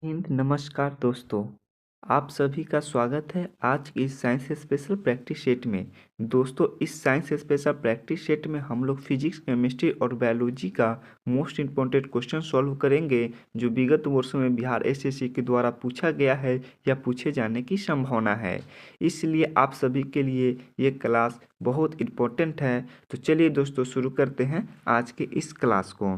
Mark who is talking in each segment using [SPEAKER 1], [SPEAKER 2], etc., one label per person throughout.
[SPEAKER 1] नमस्कार दोस्तों। आप सभी का स्वागत है आज की इस साइंस स्पेशल प्रैक्टिस सेट में। दोस्तों, इस साइंस स्पेशल प्रैक्टिस सेट में हम लोग फिजिक्स, केमिस्ट्री और बायोलॉजी का मोस्ट इम्पोर्टेंट क्वेश्चन सॉल्व करेंगे जो विगत वर्षों में बिहार एसएससी के द्वारा पूछा गया है या पूछे जाने की संभावना है। इसलिए आप सभी के लिए ये क्लास बहुत इम्पोर्टेंट है। तो चलिए दोस्तों, शुरू करते हैं आज के इस क्लास को।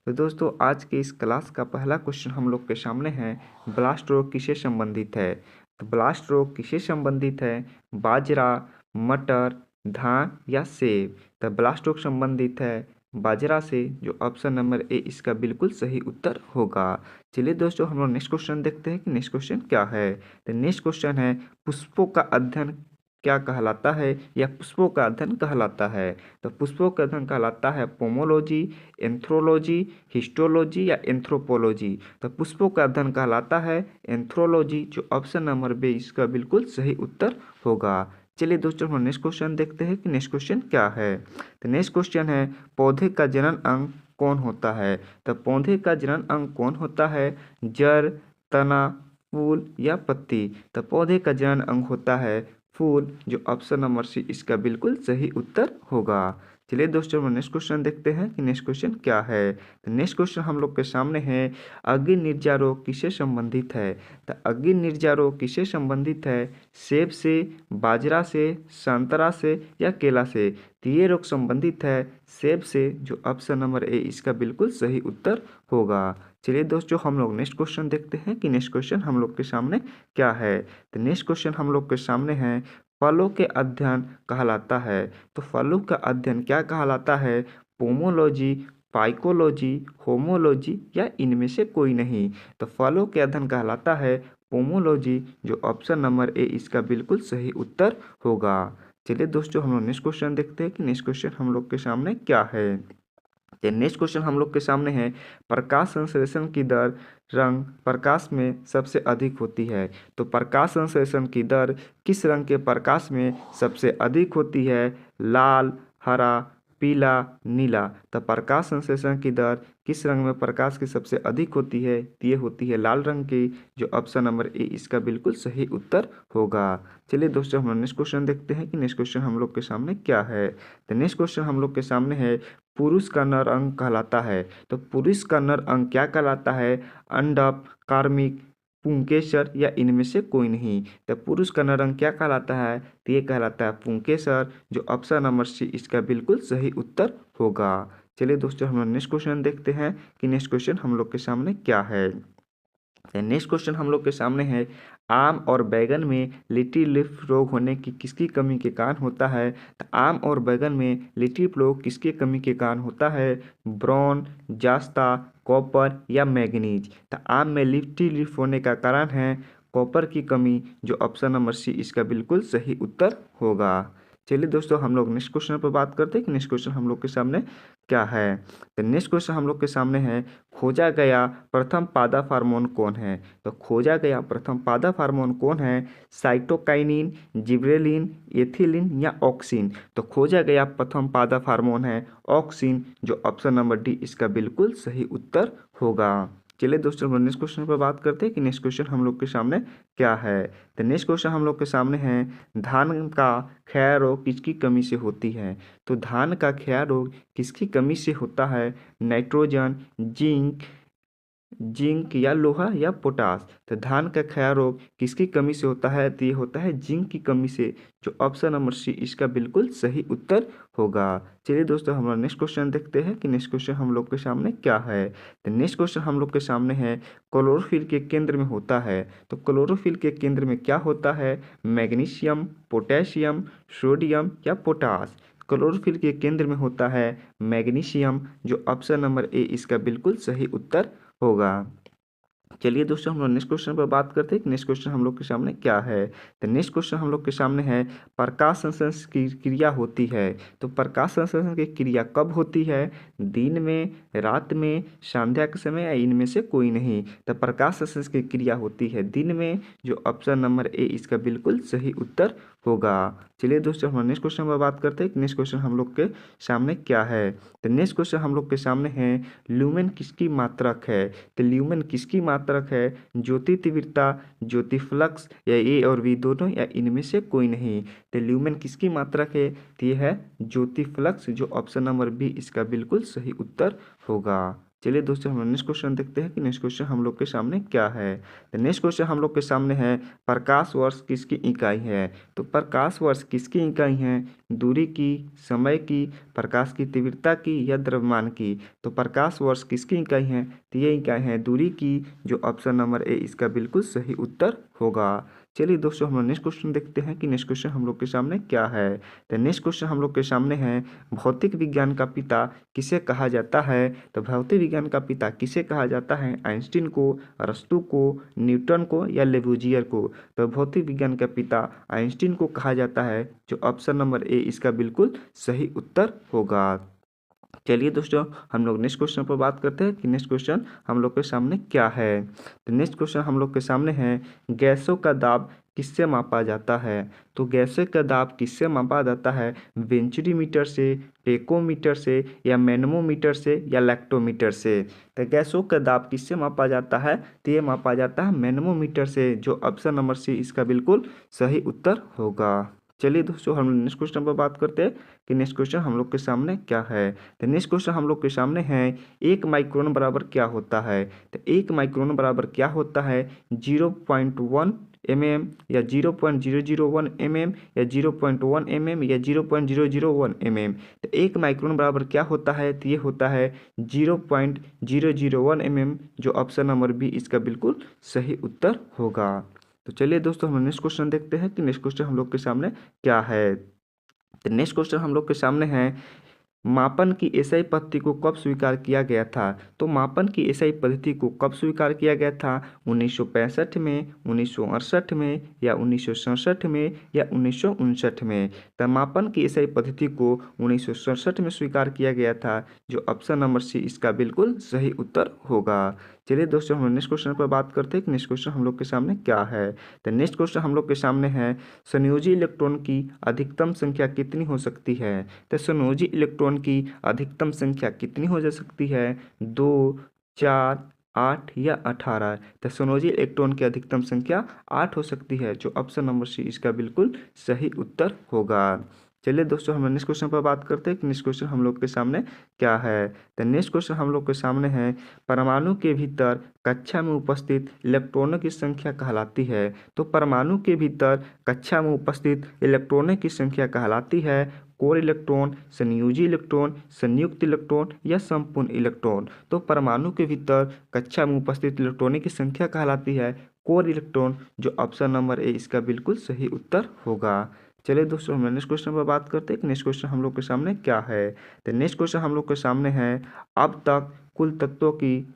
[SPEAKER 1] तो दोस्तों, आज के इस क्लास का पहला क्वेश्चन हम लोग के सामने है, ब्लास्ट रोग किससे संबंधित है। तो ब्लास्ट रोग किससे संबंधित है? बाजरा, मटर, धान या सेब। तो ब्लास्ट रोग संबंधित है बाजरा से, जो ऑप्शन नंबर ए इसका बिल्कुल सही उत्तर होगा। चलिए दोस्तों, हम लोग नेक्स्ट क्वेश्चन देखते हैं कि नेक्स्ट क्वेश्चन क्या है। तो नेक्स्ट क्वेश्चन है, पुष्पों का अध्ययन क्या कहलाता है या पुष्पों का अध्ययन कहलाता है। तो पुष्पों का अध्ययन कहलाता है पोमोलॉजी, एंथ्रोलॉजी, हिस्टोलॉजी या एंथ्रोपोलॉजी। तो पुष्पों का अध्ययन कहलाता है एंथ्रोलॉजी, जो ऑप्शन नंबर बी इसका बिल्कुल सही उत्तर होगा। चलिए दोस्तों, हम नेक्स्ट क्वेश्चन देखते हैं कि नेक्स्ट क्वेश्चन क्या है। तो नेक्स्ट क्वेश्चन है, पौधे का जनन अंग कौन होता है। तो पौधे का जनन अंग कौन होता है? जड़, तना, फूल या पत्ती। तो पौधे का जनन अंग होता है फूल, जो ऑप्शन नंबर सी इसका बिल्कुल सही उत्तर होगा। चलिए दोस्तों, हम नेक्स्ट क्वेश्चन देखते हैं कि नेक्स्ट क्वेश्चन क्या है। तो नेक्स्ट क्वेश्चन हम लोग के सामने है, अग्नि निर्जा रोग किससे संबंधित है। तो अग्नि निर्जा रोग किससे संबंधित है? सेब से, बाजरा से, संतरा से या केला से। तो ये रोग संबंधित है सेब से, जो ऑप्शन नंबर ए इसका बिल्कुल सही उत्तर होगा। चलिए दोस्तों, हम लोग नेक्स्ट क्वेश्चन देखते हैं कि नेक्स्ट क्वेश्चन हम लोग के सामने क्या है। तो नेक्स्ट क्वेश्चन हम लोग के सामने है, फलों के अध्ययन कहलाता है। तो फलों का अध्ययन क्या कहलाता है? पोमोलॉजी, फाइकोलॉजी, होमोलॉजी या इनमें से कोई नहीं। तो फलों के अध्ययन कहलाता है पोमोलॉजी, जो ऑप्शन नंबर ए इसका बिल्कुल सही उत्तर होगा। चलिए दोस्तों, हम लोग नेक्स्ट क्वेश्चन देखते हैं कि नेक्स्ट क्वेश्चन हम लोग के सामने क्या है। नेक्स्ट क्वेश्चन हम लोग के सामने है, प्रकाश संश्लेषण की दर रंग प्रकाश में सबसे अधिक होती है। तो प्रकाश संश्लेषण की दर किस रंग के प्रकाश में सबसे अधिक होती है? लाल, हरा, पीला, नीला। तो प्रकाश संश्लेषण की दर किस रंग में प्रकाश की सबसे अधिक होती है? ये होती है लाल रंग की, जो ऑप्शन नंबर ए इसका बिल्कुल सही उत्तर होगा। चलिए दोस्तों, हम नेक्स्ट क्वेश्चन देखते हैं कि नेक्स्ट क्वेश्चन हम लोग के सामने क्या है। तो नेक्स्ट क्वेश्चन हम लोग के सामने है, पुरुष का नर अंग कहलाता है। तो पुरुष का नर अंग क्या कहलाता है? अंडप, कार्मिक, पुंकेसर या इनमें से कोई नहीं। तो पुरुष का नर अंग क्या कहलाता है? तो ये कहलाता है पुंकेसर, जो ऑप्शन नंबर सी इसका बिल्कुल सही उत्तर होगा। चलिए दोस्तों, हम लोग नेक्स्ट क्वेश्चन देखते हैं कि नेक्स्ट क्वेश्चन हम लोग के सामने क्या है। नेक्स्ट क्वेश्चन हम लोग के सामने है, आम और बैगन में लिटिल लीफ रोग होने की किसकी कमी के कारण होता है। तो आम और बैगन में लिटिल रोग किसके कमी के कारण होता है? ब्रोन, जास्ता, कॉपर या मैग्नीज। तो आम में लिटिल लीफ होने का कारण है कॉपर की कमी, जो ऑप्शन नंबर सी इसका बिल्कुल सही उत्तर होगा। चलिए दोस्तों, हम लोग नेक्स्ट क्वेश्चन पर बात करते हैं कि नेक्स्ट क्वेश्चन हम लोग के सामने क्या है। तो नेक्स्ट क्वेश्चन हम लोग के सामने है, खोजा गया प्रथम पादप हार्मोन कौन है। तो खोजा गया प्रथम पादप हार्मोन कौन है? साइटोकाइनिन, जिब्रेलिन, एथिलीन या ऑक्सिन। तो खोजा गया प्रथम पादप हार्मोन है ऑक्सिन, जो ऑप्शन नंबर डी इसका बिल्कुल सही उत्तर होगा। चलिए दोस्तों, हम नेक्स्ट क्वेश्चन पर बात करते हैं कि नेक्स्ट क्वेश्चन हम लोग के सामने क्या है। तो नेक्स्ट क्वेश्चन हम लोग के सामने है, धान का क्षय रोग किसकी कमी से होती है। तो धान का क्षय रोग किसकी कमी से होता है? नाइट्रोजन, जिंक या लोहा या पोटास। तो धान का क्षय रोग किसकी कमी से होता है? तो ये होता है जिंक की कमी से, जो ऑप्शन नंबर सी इसका बिल्कुल सही उत्तर होगा। चलिए दोस्तों, हम लोग नेक्स्ट क्वेश्चन देखते हैं कि नेक्स्ट क्वेश्चन हम लोग के सामने क्या है। तो नेक्स्ट क्वेश्चन हम लोग के सामने है, क्लोरोफिल के केंद्र में होता है। तो क्लोरोफिल के केंद्र में क्या होता है? मैग्नीशियम, पोटेशियम, सोडियम या पोटास। क्लोरोफिल के केंद्र में होता है मैग्नीशियम, जो ऑप्शन नंबर ए इसका बिल्कुल सही उत्तर होगा। चलिए दोस्तों, हम लोग नेक्स्ट क्वेश्चन पर बात करते हैं कि नेक्स्ट क्वेश्चन हम लोग के सामने क्या है। तो नेक्स्ट क्वेश्चन हम लोग के सामने है, प्रकाश संश्लेषण की क्रिया होती है। तो प्रकाश संश्लेषण की क्रिया कब होती है? दिन में, रात में, संध्या के समय या इनमें से कोई नहीं। तो प्रकाश संश्लेषण की क्रिया होती है दिन में, जो ऑप्शन नंबर ए इसका बिल्कुल सही उत्तर होगा। चलिए दोस्तों, हम नेक्स्ट क्वेश्चन पर बात करते हैं कि नेक्स्ट क्वेश्चन हम लोग के सामने क्या है। तो नेक्स्ट क्वेश्चन हम लोग के सामने है, ल्यूमेन किसकी मात्रक है। तो ल्यूमेन किसकी मात्रक मात्रक है? ज्योति तीव्रता, ज्योति फ्लक्स, या ए और बी दोनों, या इनमें से कोई नहीं? तो ल्यूमेन किसकी मात्रक है? तो ये है ज्योति फ्लक्स, जो ऑप्शन नंबर बी इसका बिल्कुल सही उत्तर होगा। चलिए दोस्तों हम नेक्स्ट क्वेश्चन देखते हैं कि नेक्स्ट क्वेश्चन हम लोग के सामने क्या है। तो नेक्स्ट क्वेश्चन हम लोग के सामने है, प्रकाश वर्ष किसकी इकाई है? तो प्रकाश वर्ष किसकी इकाई है? दूरी की, समय की, प्रकाश की तीव्रता की, या द्रव्यमान की? तो प्रकाश वर्ष किसकी इकाई है? तो ये इकाई है दूरी की, जो ऑप्शन नंबर ए इसका बिल्कुल सही उत्तर होगा। चलिए दोस्तों हम लोग नेक्स्ट क्वेश्चन देखते हैं कि नेक्स्ट क्वेश्चन हम लोग के सामने क्या है। तो नेक्स्ट क्वेश्चन हम लोग के सामने है, भौतिक विज्ञान का पिता किसे कहा जाता है? तो भौतिक विज्ञान का पिता किसे कहा जाता है? आइंस्टीन को, अरस्तू को, न्यूटन को, या लेबुजियर को? तो भौतिक विज्ञान का पिता आइंस्टीन को कहा जाता है, जो ऑप्शन नंबर ए इसका बिल्कुल सही उत्तर होगा। चलिए दोस्तों हम लोग नेक्स्ट क्वेश्चन पर बात करते हैं कि नेक्स्ट क्वेश्चन हम लोग के सामने क्या है। तो नेक्स्ट क्वेश्चन हम लोग के सामने है, गैसों का दाब किससे मापा जाता है? तो गैसों का दाब किससे मापा जाता है? वेंचुरीमीटर से, टेकोमीटर से, या मैनोमीटर से, या लैक्टोमीटर से? तो गैसों का दाब किससे मापा जाता है? तो ये मापा जाता है मैनोमीटर से, जो ऑप्शन नंबर सी इसका बिल्कुल सही उत्तर होगा। चलिए दोस्तों हम नेक्स्ट क्वेश्चन पर बात करते हैं कि नेक्स्ट क्वेश्चन हम लोग के सामने क्या है। तो नेक्स्ट क्वेश्चन हम लोग के सामने है, 1 माइक्रोन बराबर क्या होता है? तो 1 माइक्रोन बराबर क्या होता है? 0.1 mm, या 0.001 mm, या 0.1 mm, या 0.001 mm? तो 1 माइक्रोन बराबर क्या होता है? तो ये होता है 0.001 mm, जो ऑप्शन नंबर बी इसका बिल्कुल सही उत्तर होगा। तो चलिए दोस्तों हम नेक्स्ट क्वेश्चन देखते हैं कि नेक्स्ट क्वेश्चन हम लोग के सामने क्या है। तो नेक्स्ट क्वेश्चन हम लोग के सामने है, मापन की एसआई पद्धति को कब स्वीकार किया गया था? तो मापन की एसआई पद्धति को कब स्वीकार किया गया था? 1965 में, 1968 में, या 1967 में, या 1959 में? तो मापन की एसआई पद्धति को 1967 में स्वीकार किया गया था, जो ऑप्शन नंबर सी इसका बिल्कुल सही उत्तर होगा। चलिए दोस्तों हम नेक्स्ट क्वेश्चन पर बात करते हैं कि नेक्स्ट क्वेश्चन हम लोग के सामने क्या है। तो नेक्स्ट क्वेश्चन हम लोग के सामने है, संयोजी इलेक्ट्रॉन की अधिकतम संख्या कितनी हो सकती है? तो संयोजी इलेक्ट्रॉन की अधिकतम संख्या कितनी हो जा सकती है? 2, 4, 8, या 18? तो संयोजी इलेक्ट्रॉन की अधिकतम संख्या 8 हो सकती है, जो ऑप्शन नंबर सी इसका बिल्कुल सही उत्तर होगा। चलिए दोस्तों हम नेक्स्ट क्वेश्चन पर बात करते हैं कि नेक्स्ट क्वेश्चन हम लोग के सामने क्या है। तो नेक्स्ट क्वेश्चन हम लोग के सामने है, परमाणु के भीतर कक्षा में उपस्थित इलेक्ट्रॉनों की संख्या कहलाती है? तो परमाणु के भीतर कक्षा में उपस्थित इलेक्ट्रॉनों की संख्या कहलाती है कोर इलेक्ट्रॉन, संयोजी इलेक्ट्रॉन, संयुक्त इलेक्ट्रॉन, या संपूर्ण इलेक्ट्रॉन? तो परमाणु के भीतर कक्षा में उपस्थित इलेक्ट्रॉनों की संख्या कहलाती है कोर इलेक्ट्रॉन, जो ऑप्शन नंबर ए इसका बिल्कुल सही उत्तर होगा। चलिए दोस्तों हम नेक्स्ट क्वेश्चन पर बात करते हैं कि नेक्स्ट क्वेश्चन हम लोग के सामने क्या है। तो नेक्स्ट क्वेश्चन हम लोग के सामने है, अब तक कुल तत्वों की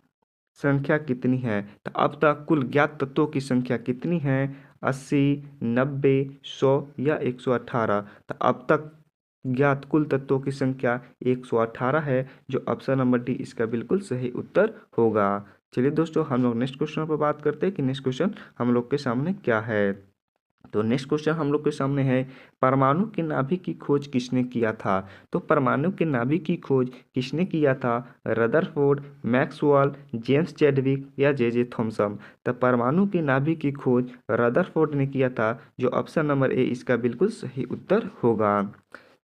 [SPEAKER 1] संख्या कितनी है? तो अब तक कुल ज्ञात तत्वों की संख्या कितनी है? 80, 90, 100, या 118? तो अब तक ज्ञात कुल तत्वों की संख्या 118 है, जो ऑप्शन नंबर डी इसका बिल्कुल सही उत्तर होगा। चलिए दोस्तों हम लोग नेक्स्ट क्वेश्चन पर बात करते हैं कि नेक्स्ट क्वेश्चन हम लोग के सामने क्या है। तो नेक्स्ट क्वेश्चन हम लोग के सामने है, परमाणु के नाभिक की खोज किसने किया था? तो परमाणु के नाभिक की खोज किसने किया था? रदरफोर्ड, मैक्सवेल, जेम्स चैडविक, या जे थॉमसन? तो परमाणु के नाभिक की खोज रदरफोर्ड ने किया था, जो ऑप्शन नंबर ए इसका बिल्कुल सही उत्तर होगा।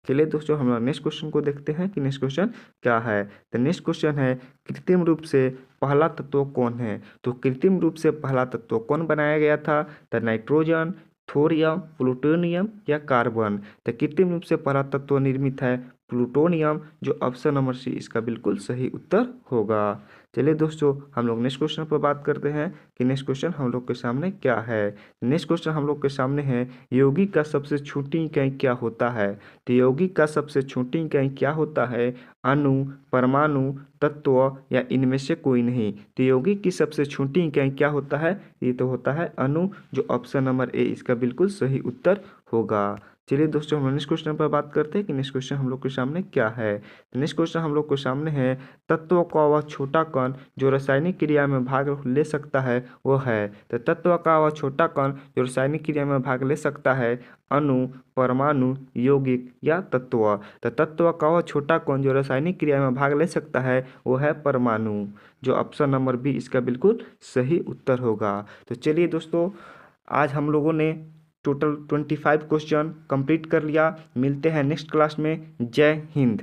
[SPEAKER 1] चलिए दोस्तों हम नेक्स्ट क्वेश्चन को देखते हैं कि नेक्स्ट क्वेश्चन क्या है। तो नेक्स्ट क्वेश्चन है, कृत्रिम रूप से पहला तत्व कौन है? तो कृत्रिम रूप से पहला तत्व कौन बनाया गया था? तो नाइट्रोजन, थोरियम, प्लूटोनियम, या कार्बन? तो कृत्रिम रूप से पहला तत्व निर्मित है प्लूटोनियम, जो ऑप्शन नंबर सी इसका बिल्कुल सही उत्तर होगा। चलिए दोस्तों हम लोग नेक्स्ट क्वेश्चन पर बात करते हैं कि नेक्स्ट क्वेश्चन हम लोग के सामने क्या है। नेक्स्ट क्वेश्चन हम लोग के सामने है, यौगिक का सबसे छोटी इकाई क्या होता है? तो यौगिक का सबसे छोटी इकाई क्या होता है? अणु, परमाणु, तत्व, या इनमें से कोई नहीं? तो यौगिक की सबसे छोटी इकाई क्या होता है? ये तो होता है अणु, जो ऑप्शन नंबर ए इसका बिल्कुल सही उत्तर होगा। चलिए दोस्तों हम नेक्स्ट क्वेश्चन पर बात करते हैं कि नेक्स्ट क्वेश्चन हम लोग के सामने क्या है। नेक्स्ट क्वेश्चन हम लोग के सामने है, तत्व का वह छोटा कण जो रासायनिक क्रिया में भाग ले सकता है वो है? तो तत्व का वह छोटा कण जो रासायनिक क्रिया में भाग ले सकता है अणु, परमाणु, यौगिक, या तत्व? तो तत्व का वह छोटा कण जो रासायनिक क्रिया में भाग ले सकता है वो है परमाणु। जो ऑप्शन नंबर बी इसका बिल्कुल सही उत्तर होगा। तो चलिए दोस्तों, आज हम लोगों ने टोटल 25 क्वेश्चन कंप्लीट कर लिया। मिलते हैं नेक्स्ट क्लास में। जय हिंद।